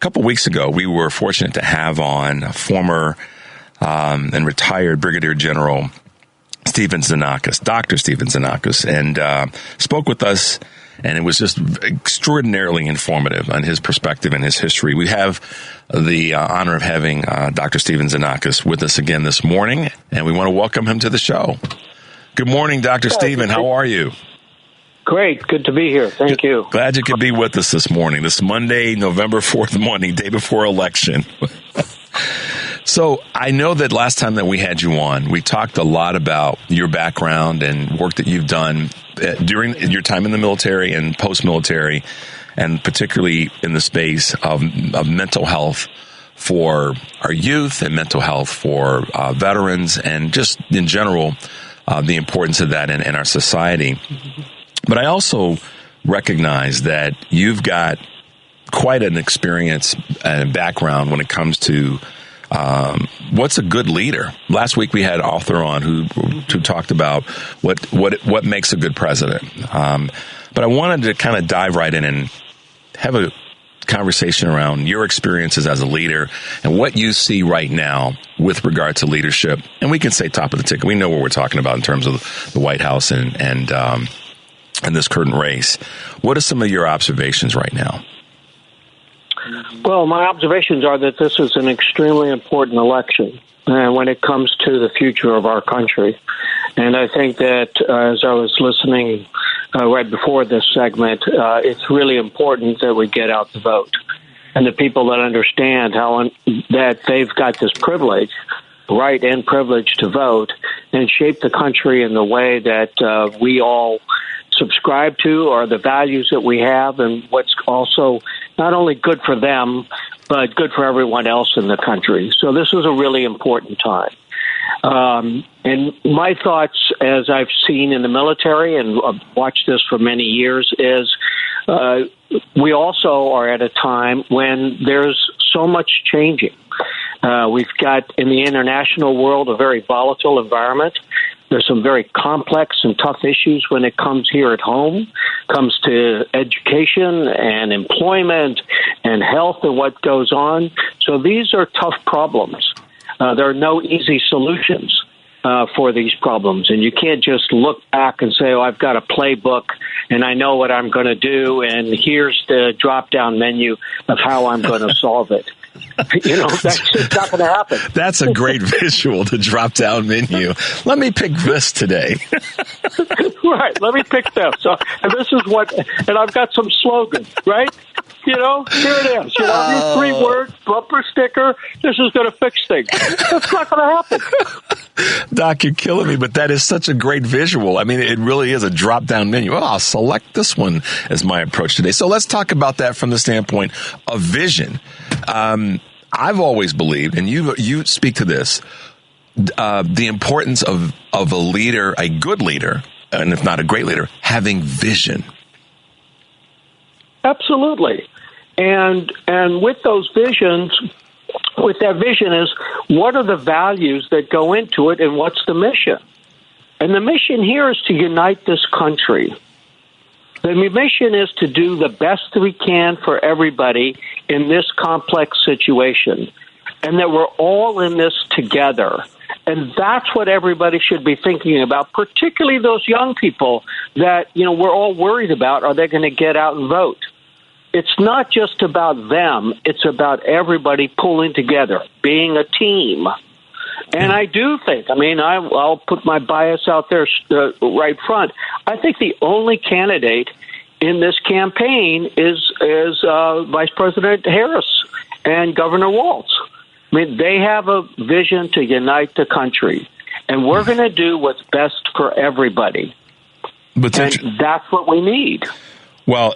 couple weeks ago, we were fortunate to have on former and retired Brigadier General Xenakis, Dr. Xenakis, and spoke with us, and it was just extraordinarily informative on his perspective and his history. We have the honor of having Dr. Xenakis with us again this morning, and we want to welcome him to the show. Good morning, Dr. Stephen. How are you? Great. Good to be here. Thank you. Glad you could be with us this morning, this Monday, November 4th morning, day before election. So I know that last time that we had you on, we talked a lot about your background and work that you've done during your time in the military and post-military, and particularly in the space of mental health for our youth and mental health for veterans, and just in general, the importance of that in our society. But I also recognize that you've got quite an experience and background when it comes to what's a good leader. Last week we had an author on who talked about what makes a good president. But I wanted to kind of dive right in and have a conversation around your experiences as a leader and what you see right now with regard to leadership. And we can say top of the ticket. We know what we're talking about in terms of the White House and this current race. What are some of your observations right now? Well, my observations are that this is an extremely important election when it comes to the future of our country. And I think that as I was listening right before this segment, it's really important that we get out the vote. And the people that understand that they've got this privilege, right and privilege to vote, and shape the country in the way that we all subscribe to, or the values that we have, and what's also not only good for them, but good for everyone else in the country. So this is a really important time. And my thoughts, as I've seen in the military and I've watched this for many years, is we also are at a time when there's so much changing. We've got in the international world a very volatile environment. There's some very complex and tough issues when it comes here at home, comes to education and employment and health and what goes on. So these are tough problems. There are no easy solutions for these problems. And you can't just look back and say, oh, I've got a playbook and I know what I'm going to do, and here's the drop-down menu of how I'm going to solve it. You know, that's just not going to happen. That's a great visual, the drop-down menu. Let me pick this today. Right, let me pick this. So, and this is what, and I've got some slogans, right? You know, here it is. You know, these 3 words, bumper sticker, this is going to fix things. That's not going to happen. Doc, you're killing me, but that is such a great visual. I mean, it really is a drop-down menu. Oh, I'll select this one as my approach today. So let's talk about that from the standpoint of vision. I've always believed, and you speak to this, the importance of a leader, a good leader, and if not a great leader, having vision. Absolutely. And with those visions, with that vision is, what are the values that go into it, and what's the mission? And the mission here is to unite this country. The mission is to do the best we can for everybody in this complex situation, and that we're all in this together. And that's what everybody should be thinking about, particularly those young people that, you know, we're all worried about. Are they going to get out and vote? It's not just about them. It's about everybody pulling together, being a team. And I do think, I mean, I'll put my bias out there right front. I think the only candidate in this campaign is Vice President Harris and Governor Walz. I mean, they have a vision to unite the country, and we're going to do what's best for everybody. And that's what we need. Well,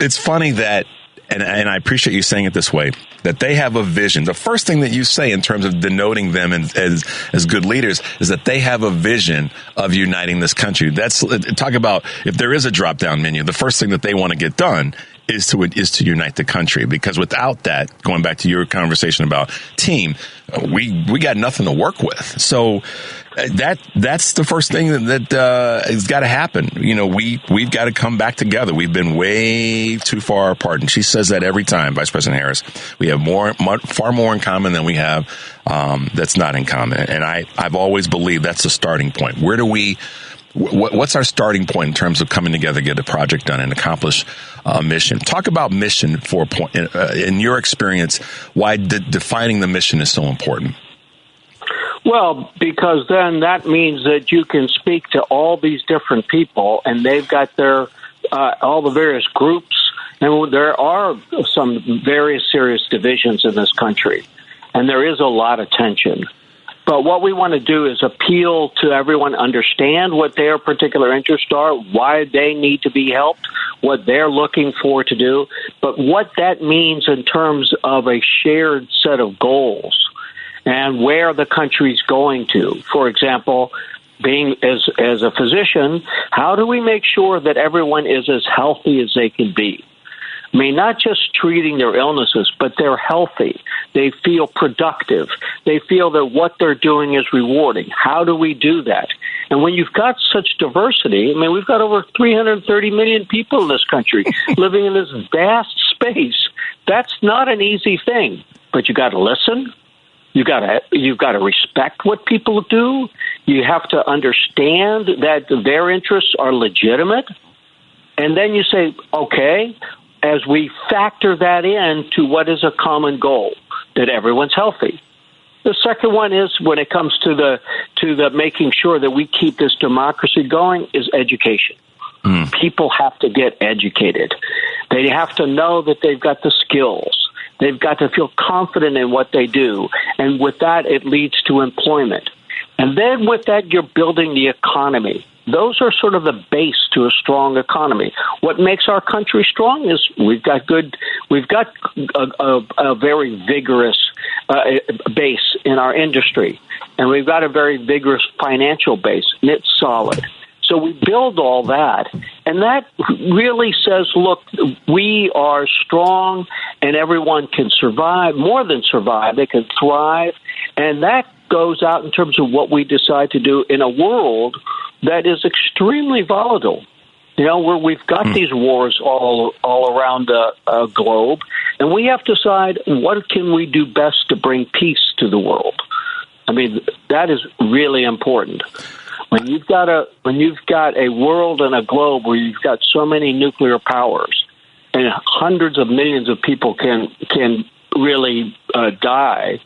it's funny that, and I appreciate you saying it this way, that they have a vision. The first thing that you say in terms of denoting them as good leaders is that they have a vision of uniting this country. Talk about if there is a drop-down menu, the first thing that they want to get done is to unite the country, because without that, going back to your conversation about team, we got nothing to work with. So that's the first thing that has got to happen. We've got to come back together. We've been way too far apart, and she says that every time, Vice President Harris. We have far more in common than we have that's not in common, and I've always believed that's the starting point. What's our starting point in terms of coming together, get a project done, and accomplish a mission? Talk about mission for a point. In your experience, why defining the mission is so important? Well, because then that means that you can speak to all these different people, and they've got their all the various groups, and there are some very serious divisions in this country, and there is a lot of tension. But what we want to do is appeal to everyone, understand what their particular interests are, why they need to be helped, what they're looking for to do, but what that means in terms of a shared set of goals and where the country's going to. For example, being as a physician, how do we make sure that everyone is as healthy as they can be? I mean, not just treating their illnesses, but they're healthy. They feel productive. They feel that what they're doing is rewarding. How do we do that? And when you've got such diversity, I mean, we've got over 330 million people in this country living in this vast space. That's not an easy thing, but you got to listen. You've got to respect what people do. You have to understand that their interests are legitimate. And then you say, okay, as we factor that in to what is a common goal, that everyone's healthy. The second one is, when it comes to the making sure that we keep this democracy going, is education. People have to get educated. They have to know that they've got the skills. They've got to feel confident in what they do. And with that, it leads to employment. And then with that, you're building the economy. Those are sort of the base to a strong economy. What makes our country strong is we've got a very vigorous base in our industry, and we've got a very vigorous financial base, and it's solid. So we build all that, and that really says, look, we are strong, and everyone can survive, more than survive, they can thrive, and that goes out in terms of what we decide to do in a world that is extremely volatile. Where we've got these wars all around the globe, and we have to decide what can we do best to bring peace to the world. I mean, that is really important. When you've got a world and a globe where you've got so many nuclear powers, and hundreds of millions of people can really die,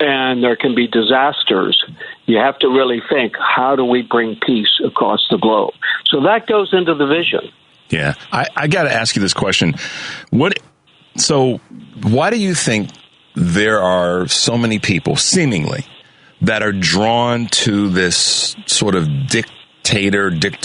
and there can be disasters, you have to really think, how do we bring peace across the globe? So that goes into the vision. Yeah. I got to ask you this question. So why do you think there are so many people, seemingly, that are drawn to this sort of dictatorial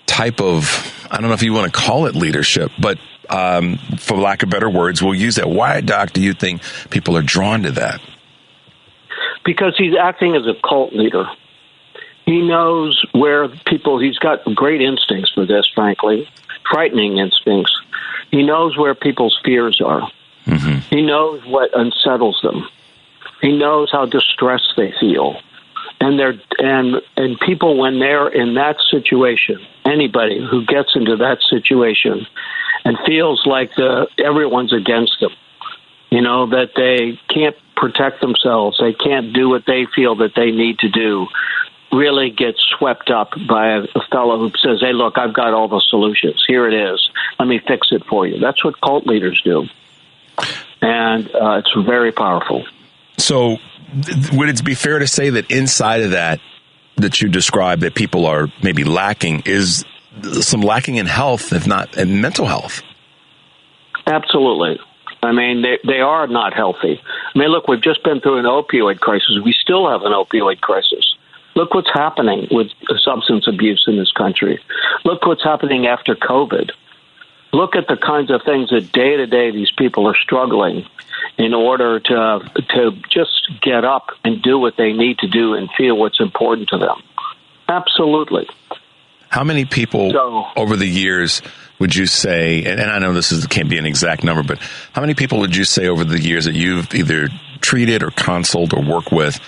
type of, I don't know if you want to call it leadership, but for lack of better words, we'll use that. Why, Doc, do you think people are drawn to that? Because he's acting as a cult leader. He knows where he's got great instincts for this, frankly, frightening instincts. He knows where people's fears are. Mm-hmm. He knows what unsettles them. He knows how distressed they feel. And people, when they're in that situation, anybody who gets into that situation and feels like everyone's against them, that they can't protect themselves, they can't do what they feel that they need to do, really gets swept up by a fellow who says, hey, look, I've got all the solutions. Here it is. Let me fix it for you. That's what cult leaders do. And it's very powerful. So would it be fair to say that inside of that you described, that people are maybe lacking, is some lacking in health, if not in mental health? Absolutely. I mean, they are not healthy. I mean, look, we've just been through an opioid crisis. We still have an opioid crisis. Look what's happening with substance abuse in this country. Look what's happening after COVID. Look at the kinds of things that day to day these people are struggling in order to just get up and do what they need to do and feel what's important to them. Absolutely. How many people over the years would you say, and I know can't be an exact number, but how many people would you say over the years that you've either treated or consulted or worked with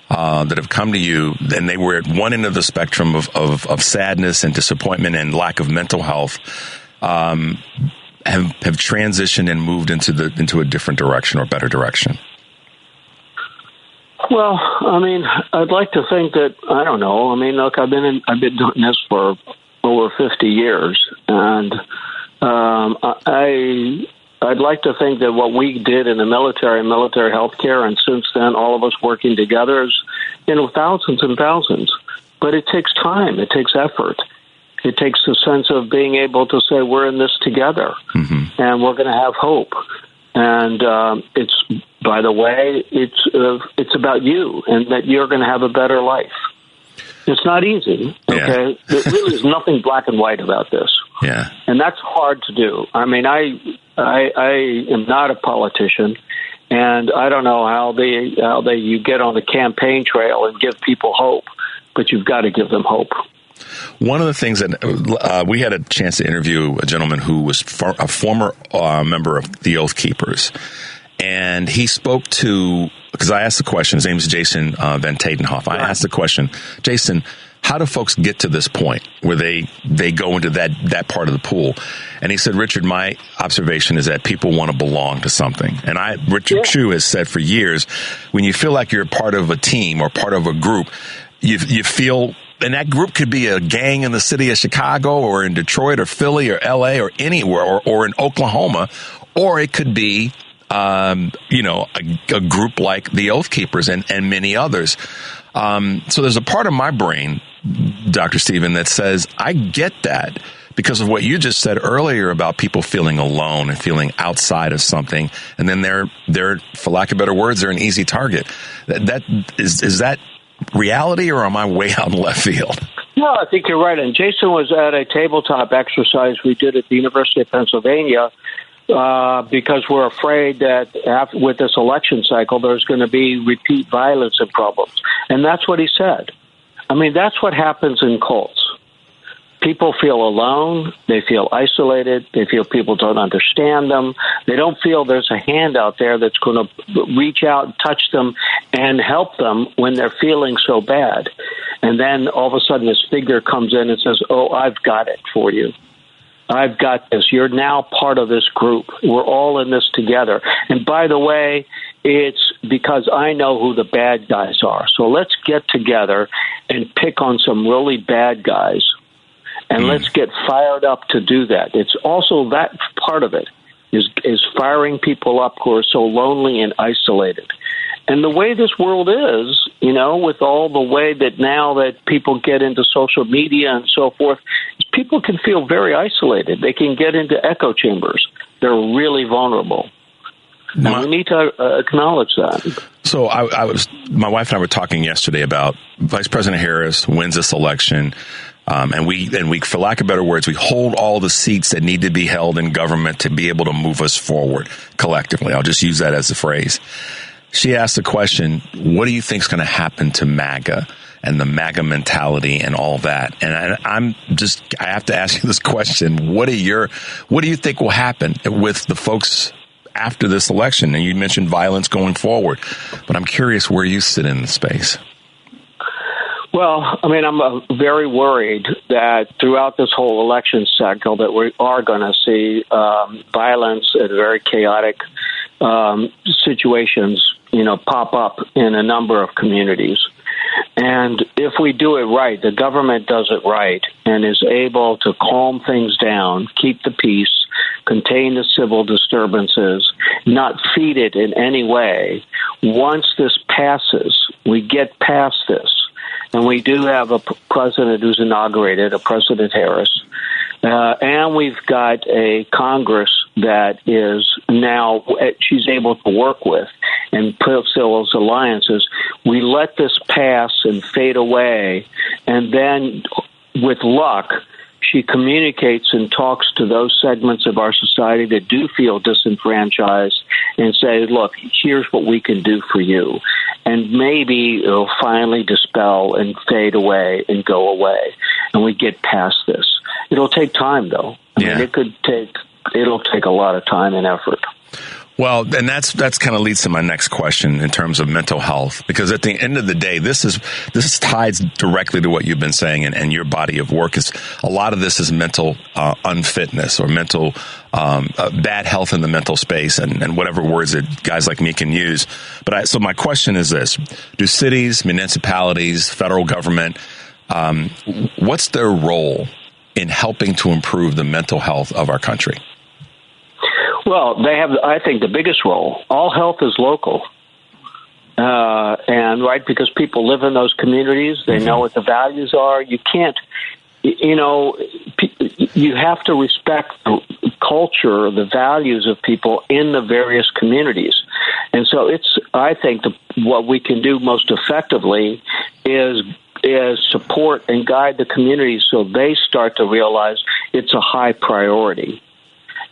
that have come to you and they were at one end of the spectrum of sadness and disappointment and lack of mental health, have transitioned and moved into a different direction or better direction? Well, I mean, I'd like to think that, I don't know. I mean, look, I've been doing this for over 50 years, and I'd like to think that what we did in the military healthcare, and since then, all of us working together is, thousands and thousands. But it takes time. It takes effort. It takes a sense of being able to say we're in this together, and we're going to have hope. And it's, by the way, it's about you and that you're going to have a better life. It's not easy, okay? Yeah. There really is nothing black and white about this. Yeah. And that's hard to do. I mean, I am not a politician, and I don't know how you get on the campaign trail and give people hope, but you've got to give them hope. One of the things that we had a chance to interview a gentleman who was a former member of the Oath Keepers, and he spoke to, because I asked the question, his name is Jason Van Tatenhoff. I asked the question, Jason, how do folks get to this point where they go into that part of the pool? And he said, Richard, my observation is that people want to belong to something. And Richard Chu has said for years, when you feel like you're part of a team or part of a group, you feel, and that group could be a gang in the city of Chicago or in Detroit or Philly or LA or anywhere or in Oklahoma, or it could be a group like the Oath Keepers and many others. So there's a part of my brain, Dr. Stephen, that says, I get that because of what you just said earlier about people feeling alone and feeling outside of something. And then they're, for lack of better words, they're an easy target. Is that reality, or am I way out in left field? No, I think you're right. And Jason was at a tabletop exercise we did at the University of Pennsylvania because we're afraid that with this election cycle, there's going to be repeat violence and problems. And that's what he said. I mean, that's what happens in cults. People feel alone. They feel isolated. They feel people don't understand them. They don't feel there's a hand out there that's going to reach out and touch them and help them when they're feeling so bad. And then all of a sudden this figure comes in and says, oh, I've got it for you. I've got this. You're now part of this group. We're all in this together. And by the way, it's because I know who the bad guys are. So let's get together and pick on some really bad guys. And let's get fired up to do that. It's also that part of it is firing people up who are so lonely and isolated. And the way this world is, with all the way that now that people get into social media and so forth, people can feel very isolated. They can get into echo chambers. They're really vulnerable. And we need to acknowledge that. So my wife and I were talking yesterday about Vice President Harris wins this election. And we, for lack of better words, we hold all the seats that need to be held in government to be able to move us forward collectively. I'll just use that as the phrase. She asked the question, what do you think is going to happen to MAGA and the MAGA mentality and all that? And I have to ask you this question. What do you think will happen with the folks after this election? And you mentioned violence going forward, but I'm curious where you sit in the space. Well, I mean, I'm very worried that throughout this whole election cycle that we are going to see violence and very chaotic situations, pop up in a number of communities. And if we do it right, the government does it right and is able to calm things down, keep the peace, contain the civil disturbances, not feed it in any way. Once this passes, we get past this. And we do have a president who's inaugurated, a President Harris, and we've got a Congress that is now she's able to work with and put those alliances. We let this pass and fade away, and then with luck, she communicates and talks to those segments of our society that do feel disenfranchised and say, look, here's what we can do for you. And maybe it'll finally dispel and fade away and go away. And we get past this. It'll take time, though. I mean, it'll take a lot of time and effort. Well, and that's kind of leads to my next question in terms of mental health, because at the end of the day, this ties directly to what you've been saying, and your body of work is a lot of this is mental unfitness or mental bad health in the mental space, and whatever words that guys like me can use. But so my question is this: do cities, municipalities, federal government, what's their role in helping to improve the mental health of our country? Well, they have, I think, the biggest role. All health is local. And right, because people live in those communities, they know what the values are. You can't, you have to respect the culture, the values of people in the various communities. And so I think what we can do most effectively is support and guide the communities so they start to realize it's a high priority.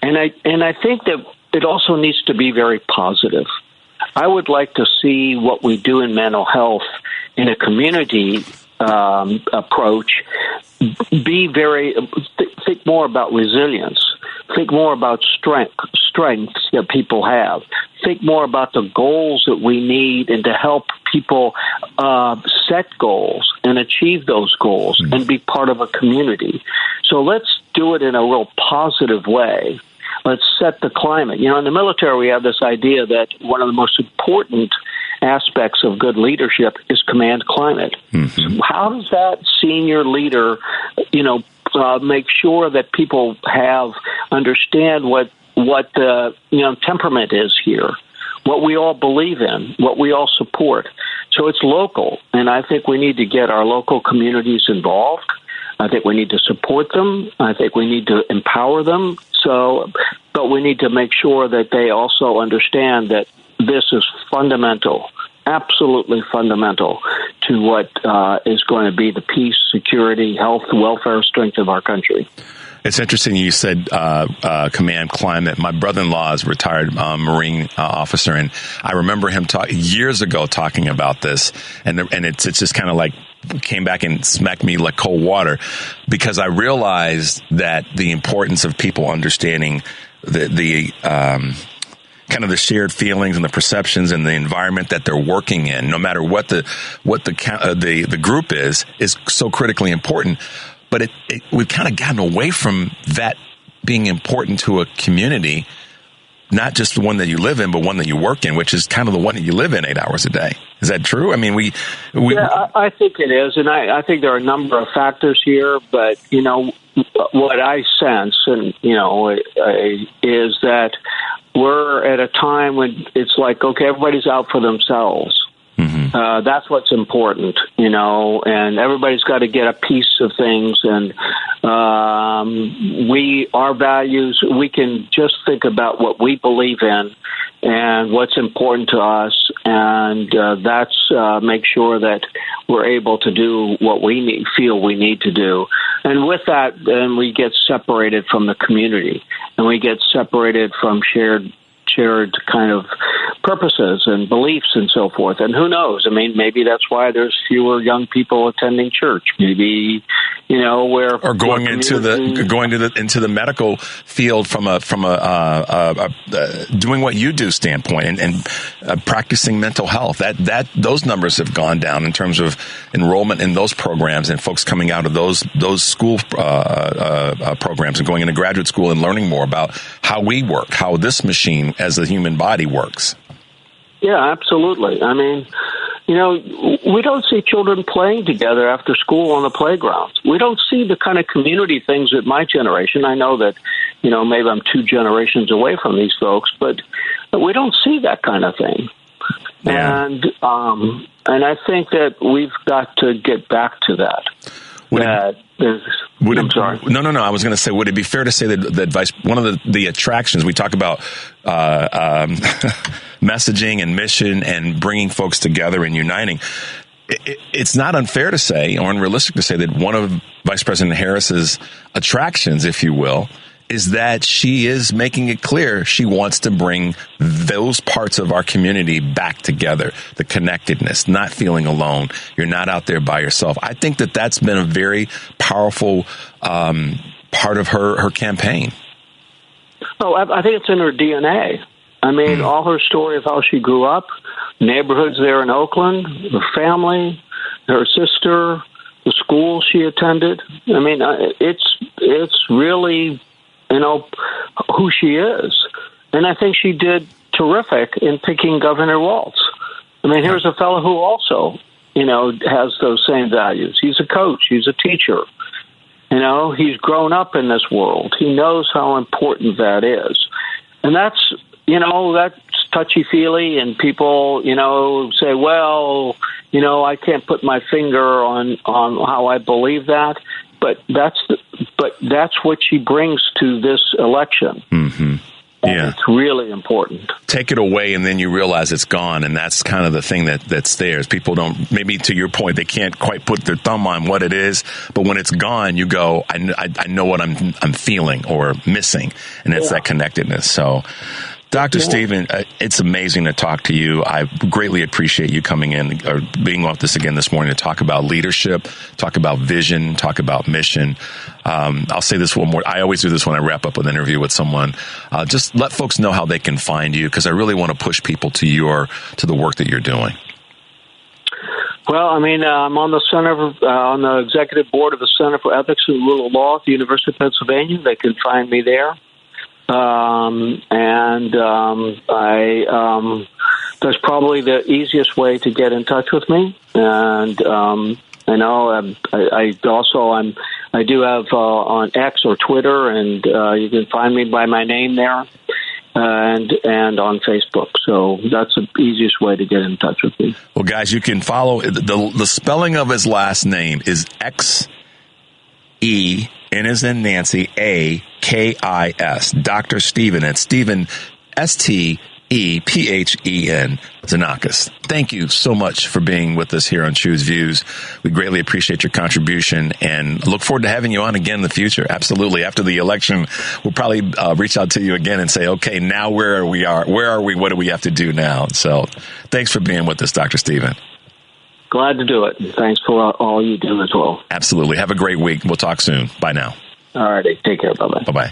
And I think that it also needs to be very positive. I would like to see what we do in mental health in a community approach think more about resilience, think more about strengths that people have, think more about the goals that we need and to help people set goals and achieve those goals and be part of a community. So let's do it in a real positive way. Let's set the climate. In the military, we have this idea that one of the most important aspects of good leadership is command climate. So how does that senior leader, make sure that people understand what the temperament is here, what we all believe in, what we all support. So it's local, and I think we need to get our local communities involved. I think we need to support them. I think we need to empower them. But we need to make sure that they also understand that this is fundamental, absolutely fundamental to what is going to be the peace, security, health, welfare, strength of our country. It's interesting you said command climate. My brother-in-law is a retired Marine officer, and I remember him years ago talking about this, and it's just kind of like came back and smacked me like cold water, because I realized that the importance of people understanding the kind of the shared feelings and the perceptions and the environment that they're working in, no matter what the group is so critically important. But we've kind of gotten away from that being important to a community, not just the one that you live in, but one that you work in, which is kind of the one that you live in 8 hours a day. Is that true? I mean, I think it is, and I think there are a number of factors here. But what I sense, and is that we're at a time when it's like, okay, everybody's out for themselves. That's what's important, and everybody's got to get a piece of things. And our values, we can just think about what we believe in and what's important to us, and that's make sure that we're able to do what we feel we need to do. And with that, then we get separated from the community, and we get separated from shared kind of purposes and beliefs and so forth. And who knows? I mean, maybe that's why there's fewer young people attending church. Maybe, or going into the medical field from a doing what you do standpoint and practicing mental health. That those numbers have gone down in terms of enrollment in those programs and folks coming out of those school programs and going into graduate school and learning more about how we work, how this machine as the human body works. Yeah, absolutely. I mean, we don't see children playing together after school on the playgrounds. We don't see the kind of community things that my generation. I know that, maybe I'm 2 generations away from these folks, but we don't see that kind of thing. Yeah. And I think that we've got to get back to that. I'm sorry. No. I was going to say, would it be fair to say that one of the attractions we talk about messaging and mission and bringing folks together and uniting? It's not unfair to say or unrealistic to say that one of Vice President Harris's attractions, if you will, is that she is making it clear she wants to bring those parts of our community back together, the connectedness, not feeling alone. You're not out there by yourself. I think that that's been a very powerful part of her campaign. Oh, I think it's in her DNA. I mean, all her story of how she grew up, neighborhoods there in Oakland, her family, her sister, the school she attended. I mean, it's really, who she is. And I think she did terrific in picking Governor Walz. I mean, here's a fellow who also, has those same values. He's a coach. He's a teacher. He's grown up in this world. He knows how important that is. And that's touchy-feely, and people, say, well, I can't put my finger on how I believe that. But that's what she brings to this election. Mm-hmm. Yeah. It's really important. Take it away, and then you realize it's gone, and that's kind of the thing that's there. Is people don't, maybe to your point, they can't quite put their thumb on what it is, but when it's gone, you go, I know what I'm feeling or missing, and it's that connectedness. So, Dr. Stephen, it's amazing to talk to you. I greatly appreciate you coming in or being off this again this morning to talk about leadership, talk about vision, talk about mission. I'll say this one more. I always do this when I wrap up an interview with someone. Just let folks know how they can find you, because I really want to push people to the work that you're doing. Well, I mean, I'm on the executive board of the Center for Ethics and Rule of Law at the University of Pennsylvania. They can find me there. That's probably the easiest way to get in touch with me. And I do have on X or Twitter, and you can find me by my name there, and on Facebook. So that's the easiest way to get in touch with me. Well, guys, you can follow the spelling of his last name is X-E. N as in Nancy, A-K-I-S. Dr. Stephen. It's Stephen, S-T-E-P-H-E-N, Xenakis. Thank you so much for being with us here on Choose Views. We greatly appreciate your contribution and look forward to having you on again in the future. Absolutely. After the election, we'll probably reach out to you again and say, okay, now where are we? What do we have to do now? So thanks for being with us, Dr. Stephen. Glad to do it. Thanks for all you do as well. Absolutely. Have a great week. We'll talk soon. Bye now. All righty. Take care. Bye-bye. Bye-bye.